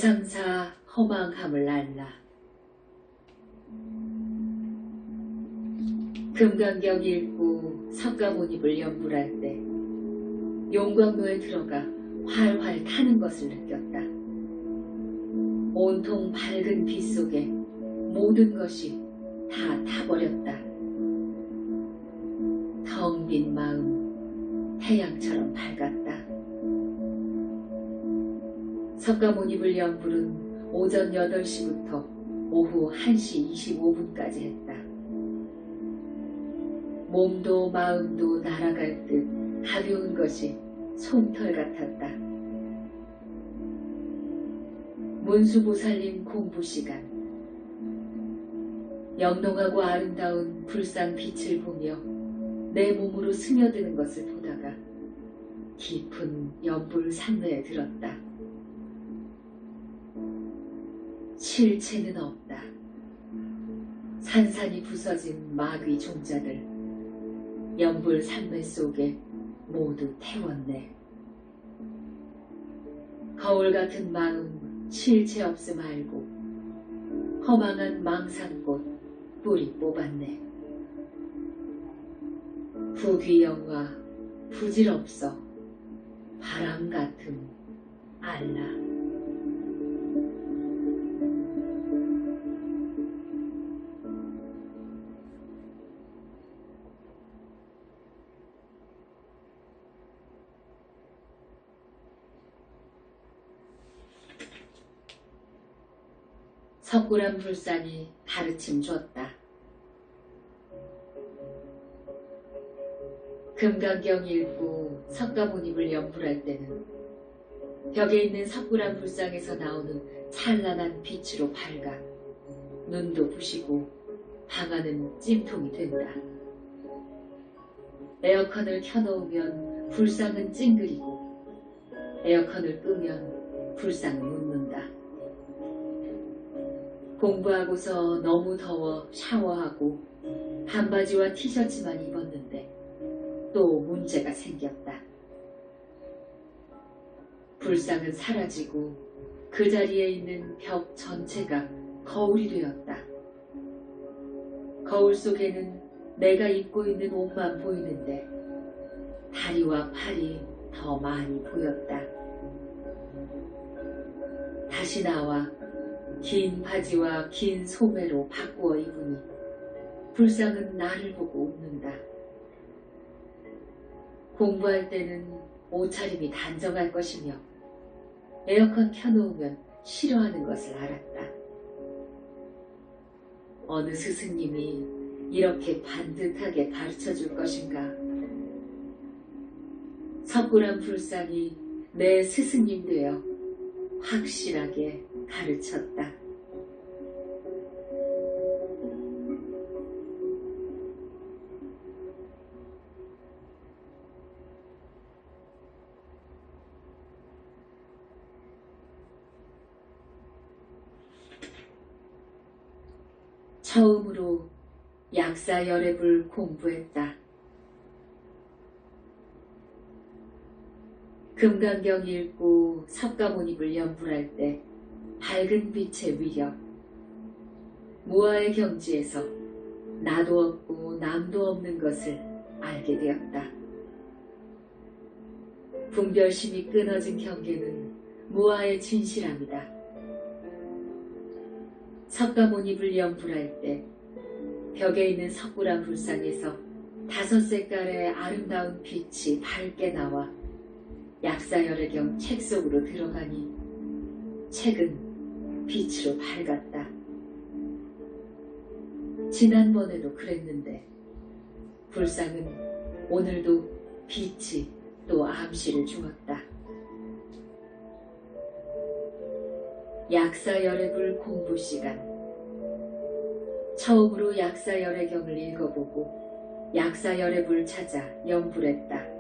세상사 허망함을 알라. 금강경 읽고 석가모니를 연불할 때 용광로에 들어가 활활 타는 것을 느꼈다. 온통 밝은 빛 속에 모든 것이 다 타버렸다. 텅 빈 마음 태양처럼 밝았다. 석가모니를 연불은 오전 8시부터 오후 1시 25분까지 했다. 몸도 마음도 날아갈 듯 가벼운 것이 솜털 같았다. 문수보살님 공부 시간. 영롱하고 아름다운 불상 빛을 보며 내 몸으로 스며드는 것을 보다가 깊은 연불 산매에 들었다. 실체는 없다. 산산이 부서진 마귀 종자들 연불 산매 속에 모두 태웠네. 거울 같은 마음 실체 없음 알고 허망한 망상꽃 뿌리 뽑았네. 부귀영화 부질없어 바람 같음 알라. 석굴암 불상이 가르침 줬다. 금강경 읽고 석가모니를 연불할 때는 벽에 있는 석굴암 불상에서 나오는 찬란한 빛으로 밝아 눈도 부시고 방 안은 찜통이 된다. 에어컨을 켜놓으면 불상은 찡그리고 에어컨을 끄면 불상은 웃는다. 공부하고서 너무 더워 샤워하고 반바지와 티셔츠만 입었는데 또 문제가 생겼다. 불상은 사라지고 그 자리에 있는 벽 전체가 거울이 되었다. 거울 속에는 내가 입고 있는 옷만 보이는데 다리와 팔이 더 많이 보였다. 다시 나와 긴 바지와 긴 소매로 바꾸어 입으니 불상은 나를 보고 웃는다. 공부할 때는 옷차림이 단정할 것이며 에어컨 켜놓으면 싫어하는 것을 알았다. 어느 스승님이 이렇게 반듯하게 가르쳐줄 것인가. 석굴암 불상이 내 스승님 되어 확실하게 가르쳤다. 처음으로 약사열애불 공부했다. 금강경 읽고 석가모니를 연불할 때 밝은 빛의 위력, 무아의 경지에서 나도 없고 남도 없는 것을 알게 되었다. 분별심이 끊어진 경계는 무아의 진실함이다. 석가모니를 연불할 때 벽에 있는 석굴암 불상에서 5색깔의 아름다운 빛이 밝게 나와 약사열애경 책 속으로 들어가니 책은 빛으로 밝았다. 지난번에도 그랬는데 불상은 오늘도 빛이 또 암시를 주었다. 약사열애불 공부 시간. 처음으로 약사열애경을 읽어보고 약사열애불 찾아 연불했다.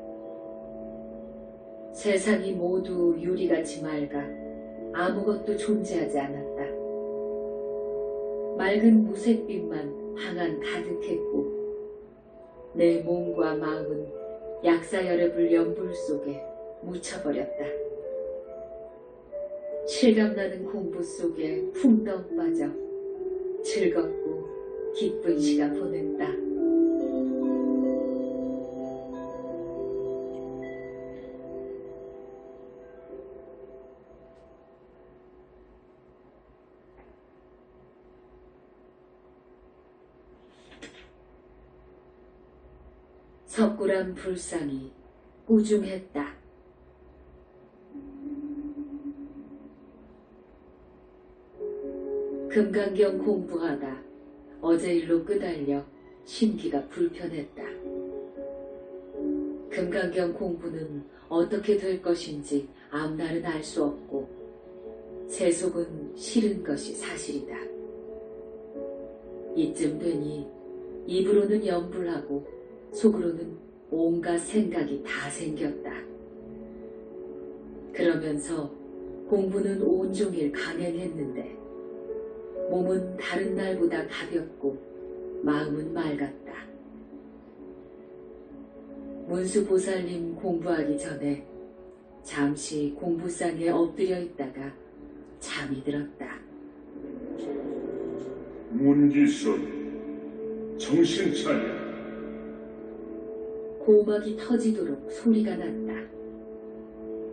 세상이 모두 유리같이 맑아 아무것도 존재하지 않았다. 맑은 무색빛만 방 안 가득했고 내 몸과 마음은 약사열애불 연불 속에 묻혀버렸다. 실감나는 공부 속에 풍덩 빠져 즐겁고 기쁜 시간 보냈다. 석굴암 불상이 꾸중했다. 금강경 공부하다 어제 일로 끄달려 심기가 불편했다. 금강경 공부는 어떻게 될 것인지 앞날은 알 수 없고 세속은 싫은 것이 사실이다. 이쯤 되니 입으로는 염불하고 속으로는 온갖 생각이 다 생겼다. 그러면서 공부는 온종일 강행했는데 몸은 다른 날보다 가볍고 마음은 맑았다. 문수보살님 공부하기 전에 잠시 공부상에 엎드려 있다가 잠이 들었다. 문기순, 정신 차려. 고막이 터지도록 소리가 났다.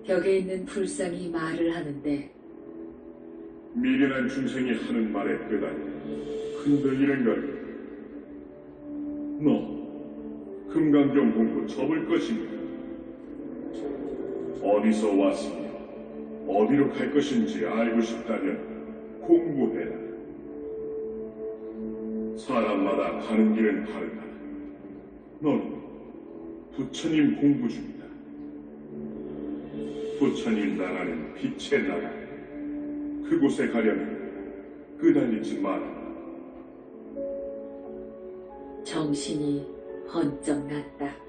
벽에 있는 불상이 말을 하는데 미련한 중생이 하는 말에 끄달려 흔들리는 거야. 너 금강경 공부 접을 것인가? 어디서 왔으며 어디로 갈 것인지 알고 싶다면 공부해라. 사람마다 가는 길은 다르다. 넌 부처님 공부 중이다. 부처님 나라는 빛의 나라. 그곳에 가려면 끄달리지 마라. 정신이 번쩍 났다.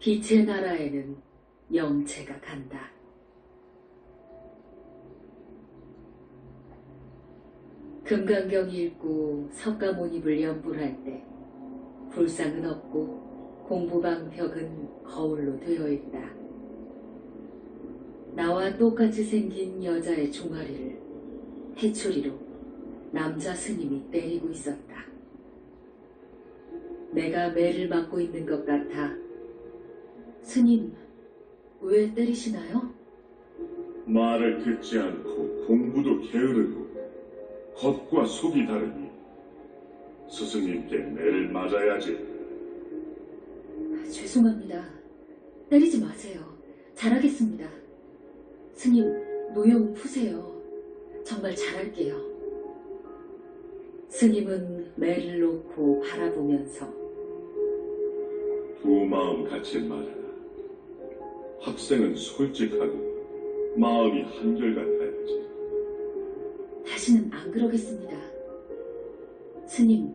빛의 나라에는 영체가 간다. 금강경 읽고 석가모니불 연불할 때 불상은 없고 공부방 벽은 거울로 되어 있다. 나와 똑같이 생긴 여자의 종아리를 해초리로 남자 스님이 때리고 있었다. 내가 매를 맞고 있는 것 같아 스님, 왜 때리시나요? 말을 듣지 않고 공부도 게으르고 겉과 속이 다르니 스승님께 매를 맞아야지. 죄송합니다. 때리지 마세요. 잘하겠습니다. 스님, 노여움 푸세요. 정말 잘할게요. 스님은 매를 놓고 바라보면서 두 마음 같이 말하라. 학생은 솔직하고 마음이 한결같아야지. 다시는 안 그러겠습니다. 스님,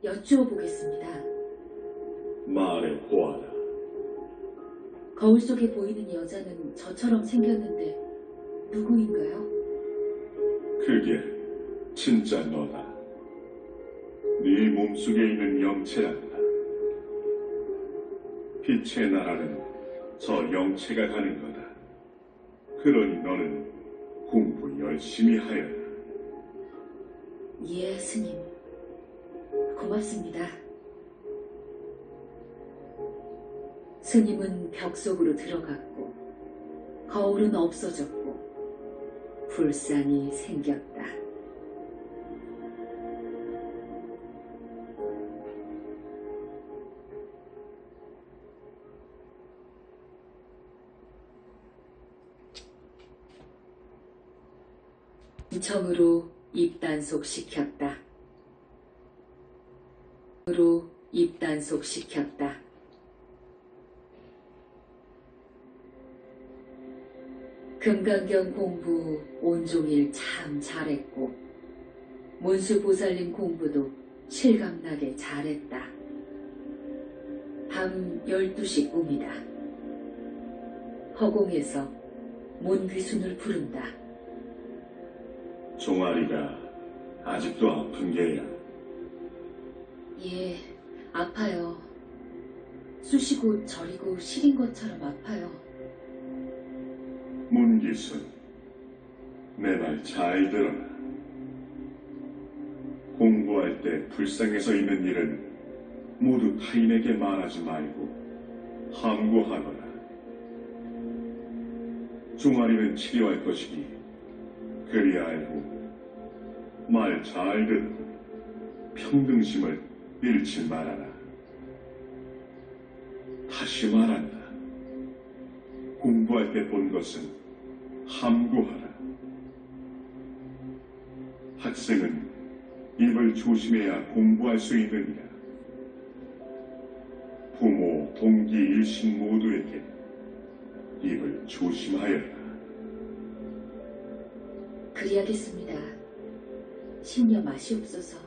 여쭈어 보겠습니다. 말해 보아라. 거울 속에 보이는 여자는 저처럼 생겼는데 누구인가요? 그게 진짜 너다. 네 몸속에 있는 영체란다. 빛의 나라는 저 영체가 가는 거다. 그러니 너는 공부 열심히 하여라. 예, 스님. 고맙습니다. 스님은 벽 속으로 들어갔고 거울은 없어졌고 불상이 생겼다. 정으로 입단속 시켰다. 으로 입단속 시켰다. 금강경 공부 온종일 참 잘했고 문수보살님 공부도 실감나게 잘했다. 밤 12시 꿈이다. 허공에서 문귀순을 부른다. 종아리가 아직도 아픈 게야. 예, 아파요. 쑤시고 저리고 시린 것처럼 아파요. 문기순, 내 말 잘 들어라. 공부할 때 불쌍해서 있는 일은 모두 타인에게 말하지 말고 함구하거라. 종아리는 치료할 것이니 그리 알고 말 잘 듣고 평등심을 잃지 말아라. 다시 말한다. 공부할 때 본 것은 함구하라. 학생은 입을 조심해야 공부할 수 있느니라. 부모, 동기, 일신 모두에게 입을 조심하여라. 그리하겠습니다. 심려 마시옵소서.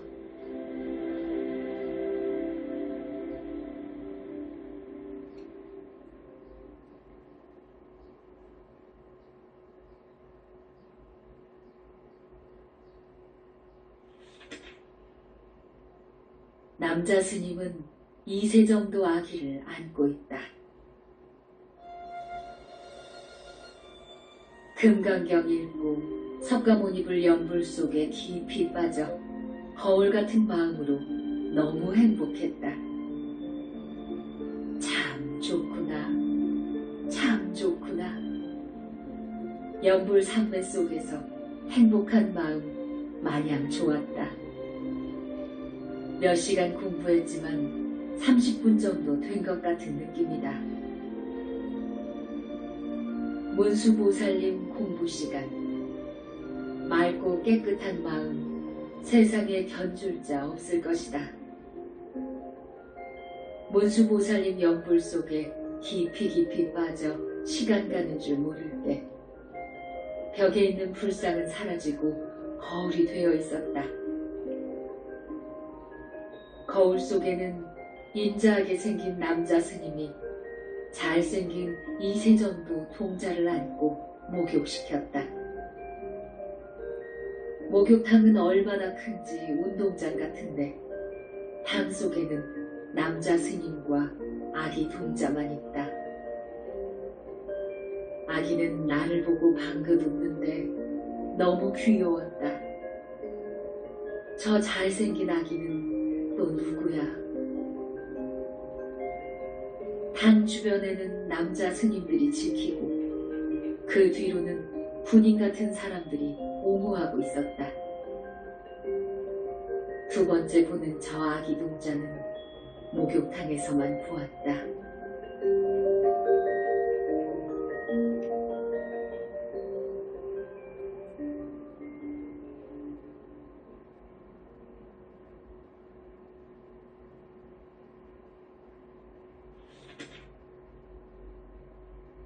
남자 스님은 2세 정도 아기를 안고 있다. 금강경 읽고 석가모니불 연불 속에 깊이 빠져 거울 같은 마음으로 너무 행복했다. 참 좋구나. 참 좋구나. 연불 삼매 속에서 행복한 마음 마냥 좋았다. 몇 시간 공부했지만 30분 정도 된 것 같은 느낌이다. 문수보살님 공부 시간. 맑고 깨끗한 마음, 세상에 견줄 자 없을 것이다. 문수보살님 연불 속에 깊이 빠져 시간 가는 줄 모를 때 벽에 있는 불상은 사라지고 거울이 되어 있었다. 거울 속에는 인자하게 생긴 남자 스님이 잘생긴 2세 정도 동자를 안고 목욕시켰다. 목욕탕은 얼마나 큰지 운동장 같은데 탕 속에는 남자 스님과 아기 동자만 있다. 아기는 나를 보고 방긋 웃는데 너무 귀여웠다. 저 잘생긴 아기는 또 누구야? 당 주변에는 남자 스님들이 지키고 그 뒤로는 군인 같은 사람들이 옹호하고 있었다. 두 번째 보는 저 아기 동자는 목욕탕에서만 보았다.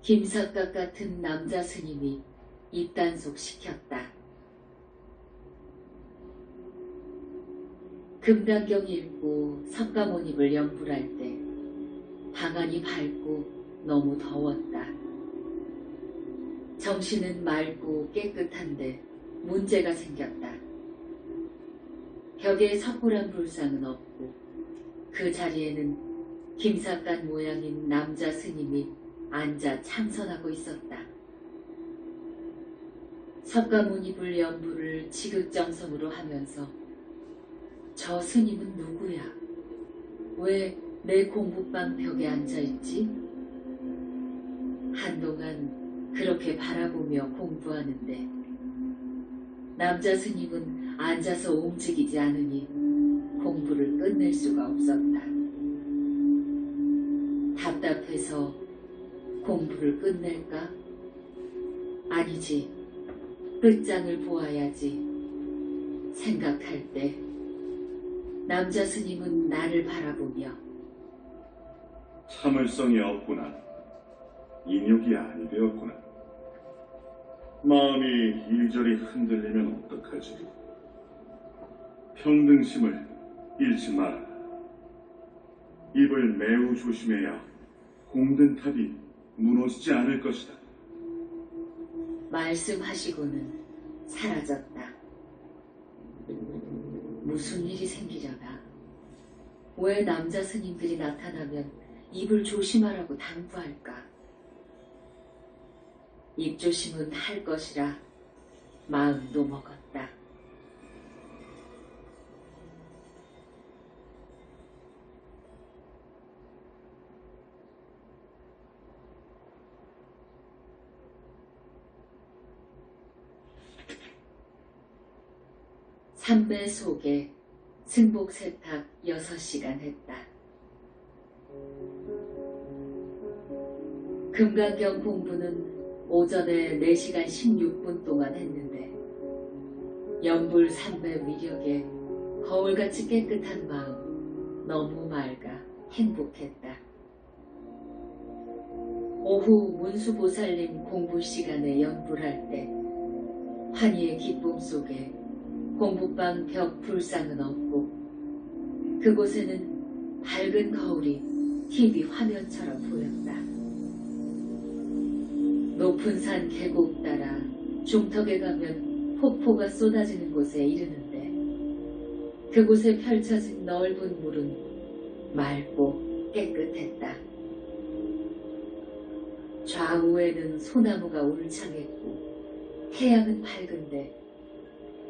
김삿갓 같은 남자 스님이 입단속 시켰다. 금강경 읽고 석가모니불 연불할 때 방안이 밝고 너무 더웠다. 정신은 맑고 깨끗한데 문제가 생겼다. 벽에 석굴한 불상은 없고 그 자리에는 김삿갓 모양인 남자 스님이 앉아 참선하고 있었다. 석가모니불 연불을 지극정성으로 하면서 저 스님은 누구야? 왜 내 공부방 벽에 앉아있지? 한동안 그렇게 바라보며 공부하는데 남자 스님은 앉아서 움직이지 않으니 공부를 끝낼 수가 없었다. 답답해서 공부를 끝낼까? 아니지. 끝장을 보아야지. 생각할 때 남자 스님은 나를 바라보며 참을성이 없구나. 인욕이 아니 되었구나. 마음이 이리저리 흔들리면 어떡하지? 평등심을 잃지 마라. 입을 매우 조심해야 공든탑이 무너지지 않을 것이다. 말씀하시고는 사라졌다. 무슨 일이 생기려나? 왜 남자 스님들이 나타나면 입을 조심하라고 당부할까? 입조심은 할 것이라 마음도 먹었다. 삼배 속에 승복 세탁 6시간 했다. 금강경 공부는 오전에 4시간 16분 동안 했는데 연불 3배 위력에 거울같이 깨끗한 마음 너무 맑아 행복했다. 오후 문수보살님 공부 시간에 연불할 때 환희의 기쁨 속에 공부방 벽 불상은 없고 그곳에는 밝은 거울이 TV 화면처럼 보였다. 높은 산 계곡 따라 중턱에 가면 폭포가 쏟아지는 곳에 이르는데 그곳에 펼쳐진 넓은 물은 맑고 깨끗했다. 좌우에는 소나무가 울창했고 태양은 밝은데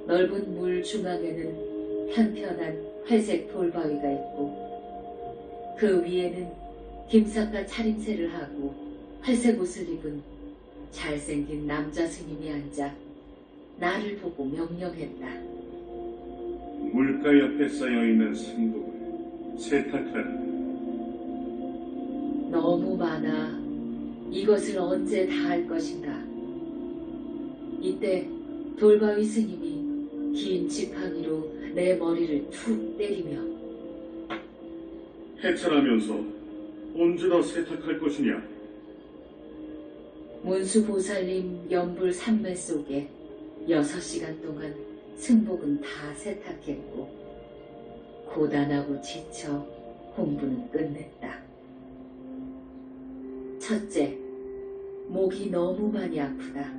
넓은 물 중앙에는 편편한 회색 돌바위가 있고 그 위에는 김삿갓 차림새를 하고 회색 옷을 입은 잘생긴 남자 스님이 앉아 나를 보고 명령했다. 물가 옆에 쌓여있는 승복을 세탁하라. 너무 많아. 이것을 언제 다 할 것인가. 이때 돌바위 스님이 긴 지팡이로 내 머리를 툭 때리며 해찰하면서 언제 다 세탁할 것이냐? 문수보살님 연불 삼매 속에 6시간 동안 승복은 다 세탁했고 고단하고 지쳐 공부는 끝냈다. 첫째, 목이 너무 많이 아프다.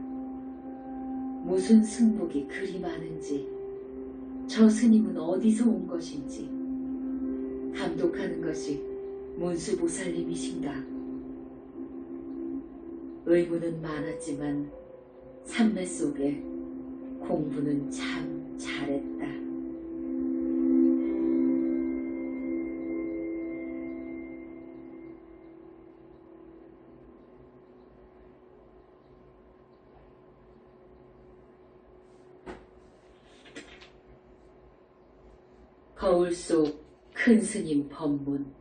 무슨 승복이 그리 많은지, 저 스님은 어디서 온 것인지, 감독하는 것이 문수보살님이신가? 의문은 많았지만 삼매 속에 공부는 참 잘했다. 거울 속 큰 스님 법문.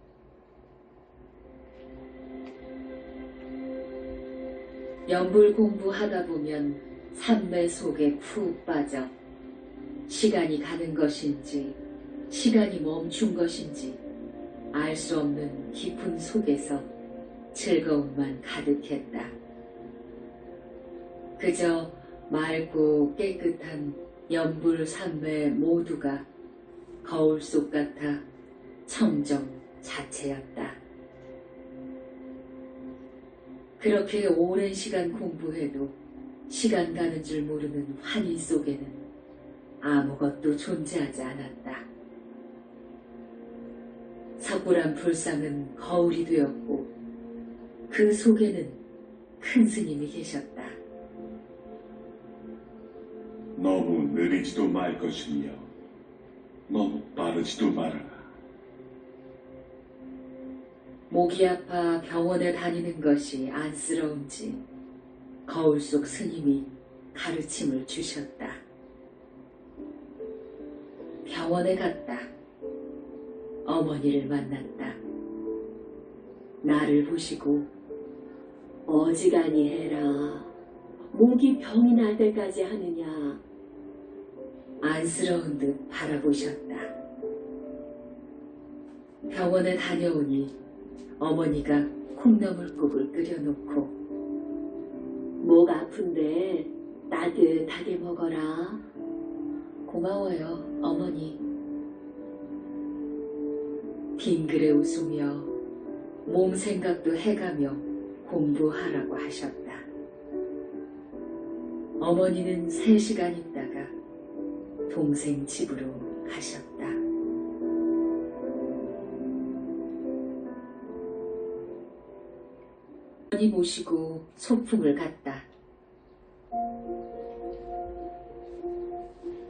연불 공부하다 보면 삼매 속에 푹 빠져 시간이 가는 것인지 시간이 멈춘 것인지 알 수 없는 깊은 속에서 즐거움만 가득했다. 그저 맑고 깨끗한 연불 삼매 모두가 거울 속 같아 청정 자체였다. 그렇게 오랜 시간 공부해도 시간 가는 줄 모르는 환희 속에는 아무것도 존재하지 않았다. 석굴암 불상은 거울이 되었고 그 속에는 큰 스님이 계셨다. 너무 느리지도 말 것이며 너무 빠르지도 말아라. 목이 아파 병원에 다니는 것이 안쓰러운지 거울 속 스님이 가르침을 주셨다. 병원에 갔다. 어머니를 만났다. 나를 보시고 어지간히 해라. 목이 병이 날 때까지 하느냐. 안쓰러운 듯 바라보셨다. 병원에 다녀오니 어머니가 콩나물국을 끓여놓고 목 아픈데 따뜻하게 먹어라. 고마워요, 어머니. 빙그레 웃으며 몸 생각도 해가며 공부하라고 하셨다. 어머니는 3시간 있다가 동생 집으로 하셨다. 어머니 모시고 소풍을 갔다.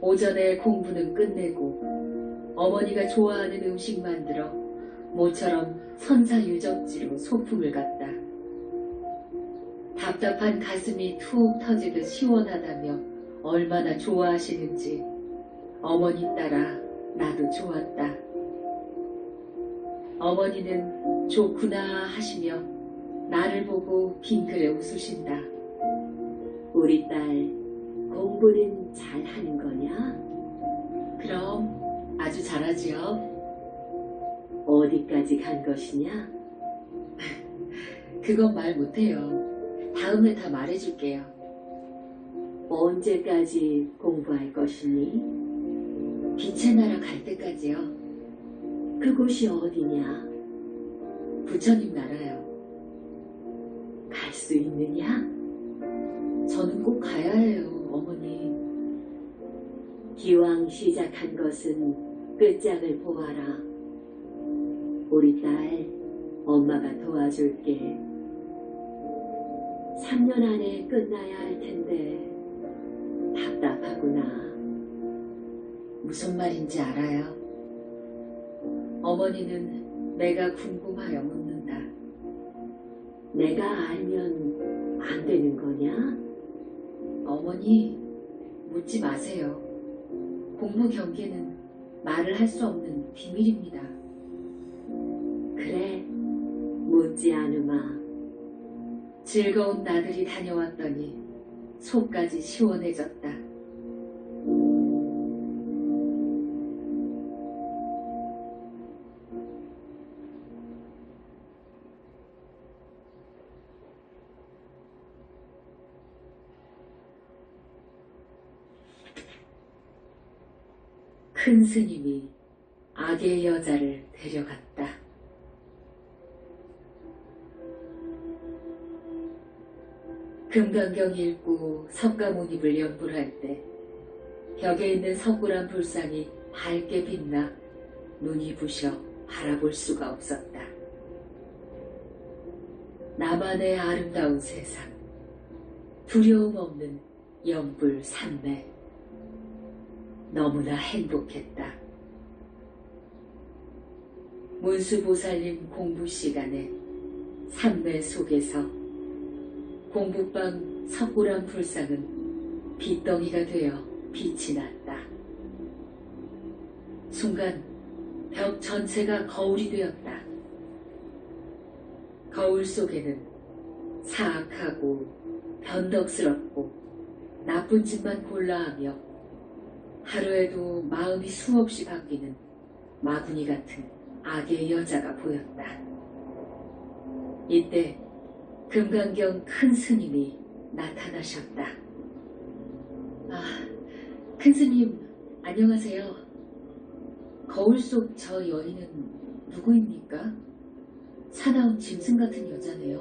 오전에 공부는 끝내고 어머니가 좋아하는 음식 만들어 모처럼 선사유적지로 소풍을 갔다. 답답한 가슴이 툭 터지듯 시원하다며 얼마나 좋아하시는지 어머니 따라 나도 좋았다. 어머니는 좋구나 하시며 나를 보고 빙그레 웃으신다. 우리 딸 공부는 잘하는 거냐? 그럼 아주 잘하지요. 어디까지 간 것이냐? 그건 말 못해요. 다음에 다 말해줄게요. 언제까지 공부할 것이니? 빛의 나라 갈 때까지요. 그곳이 어디냐? 부처님 나라요. 갈 수 있느냐? 저는 꼭 가야 해요, 어머니. 기왕 시작한 것은 끝장을 보아라. 우리 딸, 엄마가 도와줄게. 3년 안에 끝나야 할 텐데 답답하구나. 무슨 말인지 알아요? 어머니는 내가 궁금하여 묻는다. 내가 알면 안 되는 거냐? 어머니, 묻지 마세요. 공부 경계는 말을 할 수 없는 비밀입니다. 그래, 묻지 않으마. 즐거운 나들이 다녀왔더니 속까지 시원해졌다. 큰 스님이 악의 여자를 데려갔다. 금강경 읽고 석가모니불 연불 할 때 벽에 있는 석굴암 불상이 밝게 빛나 눈이 부셔 바라볼 수가 없었다. 나만의 아름다운 세상, 두려움 없는 연불 삼매. 너무나 행복했다. 문수보살님 공부 시간에 삼매 속에서 공부방 석굴암 불상은 빛덩이가 되어 빛이 났다. 순간 벽 전체가 거울이 되었다. 거울 속에는 사악하고 변덕스럽고 나쁜 짓만 골라하며 하루에도 마음이 수없이 바뀌는 마구니 같은 악의 여자가 보였다. 이때 금강경 큰 스님이 나타나셨다. 아, 큰 스님, 안녕하세요. 거울 속 저 여인은 누구입니까? 사나운 짐승 같은 여자네요.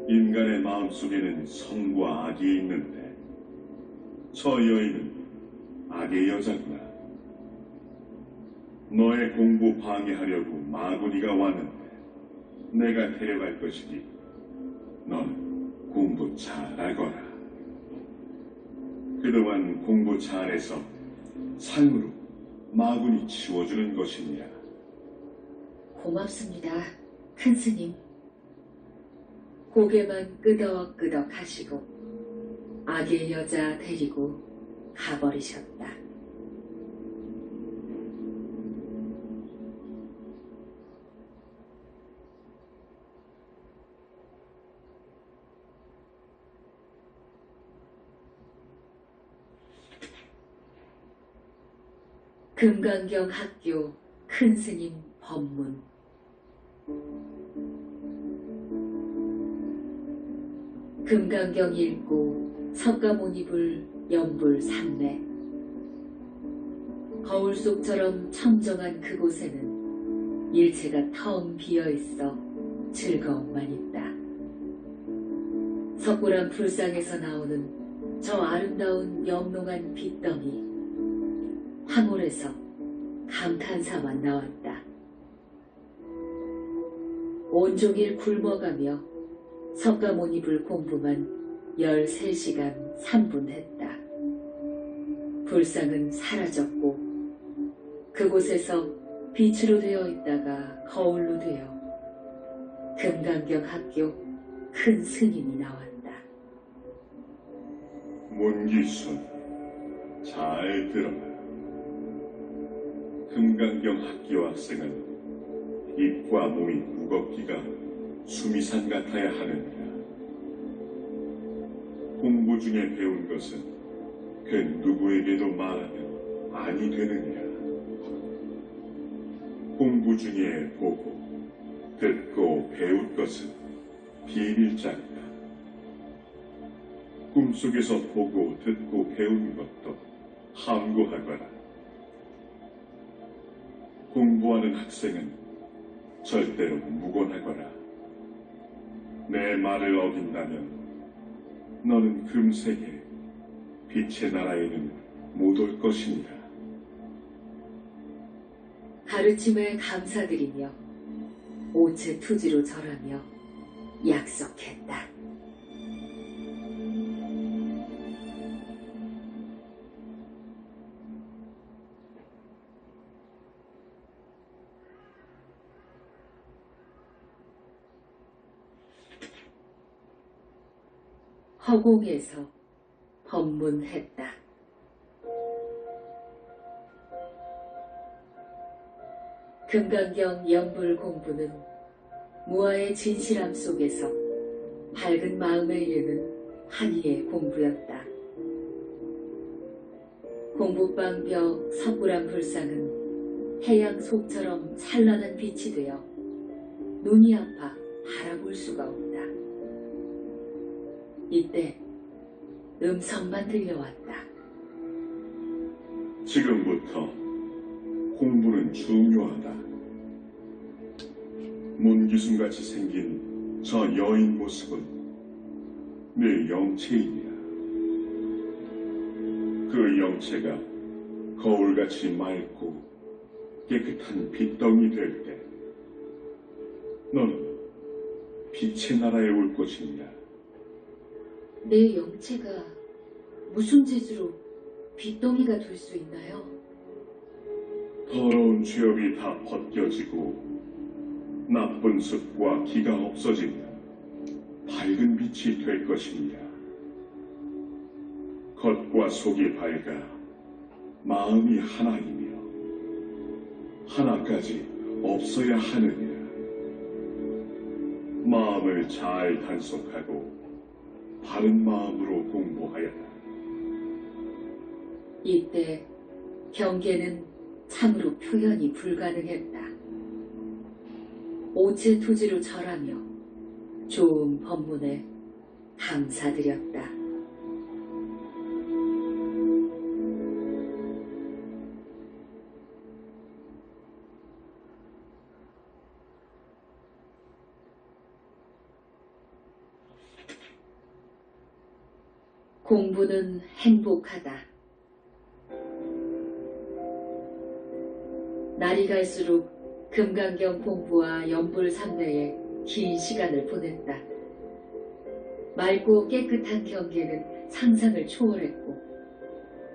인간의 마음속에는 선과 악이 있는데 저 여인은 악의 여자구나. 너의 공부 방해하려고 마구니가 왔는데 내가 데려갈 것이니 너는 공부 잘하거라. 그동안 공부 잘해서 상으로 마구니 치워주는 것이니라. 고맙습니다, 큰 스님. 고개만 끄덕끄덕 하시고 악의 여자 데리고 가버리셨다. 금강경 학교 큰 스님 법문. 금강경 읽고 석가모니불 연불 삼매. 거울 속처럼 청정한 그곳에는 일체가 텅 비어있어 즐거움만 있다. 석굴암 불상에서 나오는 저 아름다운 영롱한 빛덩이. 황홀해서 감탄사만 나왔다. 온종일 굶어가며 석가모니 불 공부만 13시간 3분 했다. 불상은 사라졌고 그곳에서 빛으로 되어 있다가 거울로 되어 금강경 학교 큰 스님이 나왔다. 문기순, 잘 들어라. 금강경 학교 학생은 입과 몸이 무겁기가 수미산 같아야 하느니라. 공부 중에 배운 것은 그 누구에게도 말하면 아니 되느니라. 공부 중에 보고 듣고 배울 것은 비밀장이다. 꿈속에서 보고 듣고 배우는 것도 함구하거라. 공부하는 학생은 절대로 무곤하거라. 내 말을 어긴다면 너는 금세게 빛의 나라에는 못 올 것이니라. 가르침에 감사드리며 오체 투지로 절하며 약속했다. 허공에서 법문했다. 금강경 연불 공부는 무아의 진실함 속에서 밝은 마음에 이르는 한이의 공부였다. 공부방 벽 석굴암 불상은 태양 속처럼 찬란한 빛이 되어 눈이 아파 바라볼 수가 없다. 이때 음성만 들려왔다. 지금부터 공부는 중요하다. 문기순같이 생긴 저 여인 모습은 내 영체이니라. 그 영체가 거울같이 맑고 깨끗한 빛덩이 될 때 너는 빛의 나라에 올 것이니라. 내 영체가 무슨 재주로 빛덩이가 될 수 있나요? 더러운 죄업이 다 벗겨지고 나쁜 습과 기가 없어지면 밝은 빛이 될 것이니라. 겉과 속이 밝아 마음이 하나이며 하나까지 없어야 하느니라. 마음을 잘 단속하고 바른 마음으로 공부하여라. 이때 경계는 참으로 표현이 불가능했다. 오체투지로 절하며 좋은 법문에 감사드렸다. 공부는 행복하다. 날이 갈수록 금강경 공부와 연불 삼내에 긴 시간을 보냈다. 맑고 깨끗한 경계는 상상을 초월했고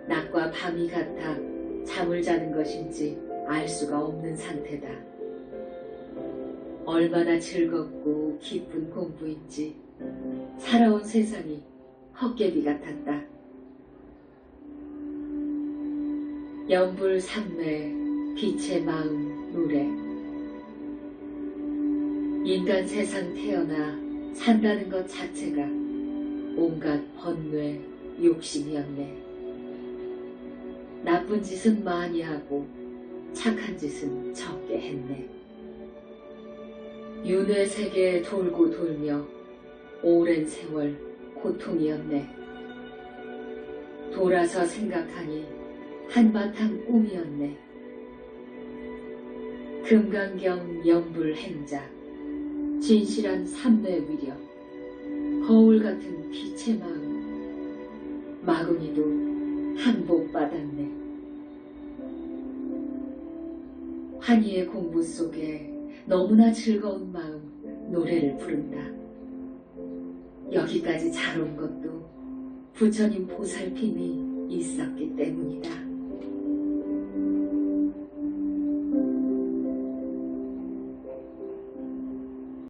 낮과 밤이 같아 잠을 자는 것인지 알 수가 없는 상태다. 얼마나 즐겁고 기쁜 공부인지 살아온 세상이 헛개비 같았다. 연불 삼매 빛의 마음 노래. 인간 세상 태어나 산다는 것 자체가 온갖 번뇌, 욕심이었네. 나쁜 짓은 많이 하고 착한 짓은 적게 했네. 윤회 세계에 돌고 돌며 오랜 세월 고통이었네. 돌아서 생각하니 한바탕 꿈이었네. 금강경 연불 행자, 진실한 삼매 위력, 거울 같은 빛의 마음, 마구니도 항복받았네. 한이의 공부 속에 너무나 즐거운 마음 노래를 부른다. 여기까지 잘 온 것도 부처님 보살핌이 있었기 때문이다.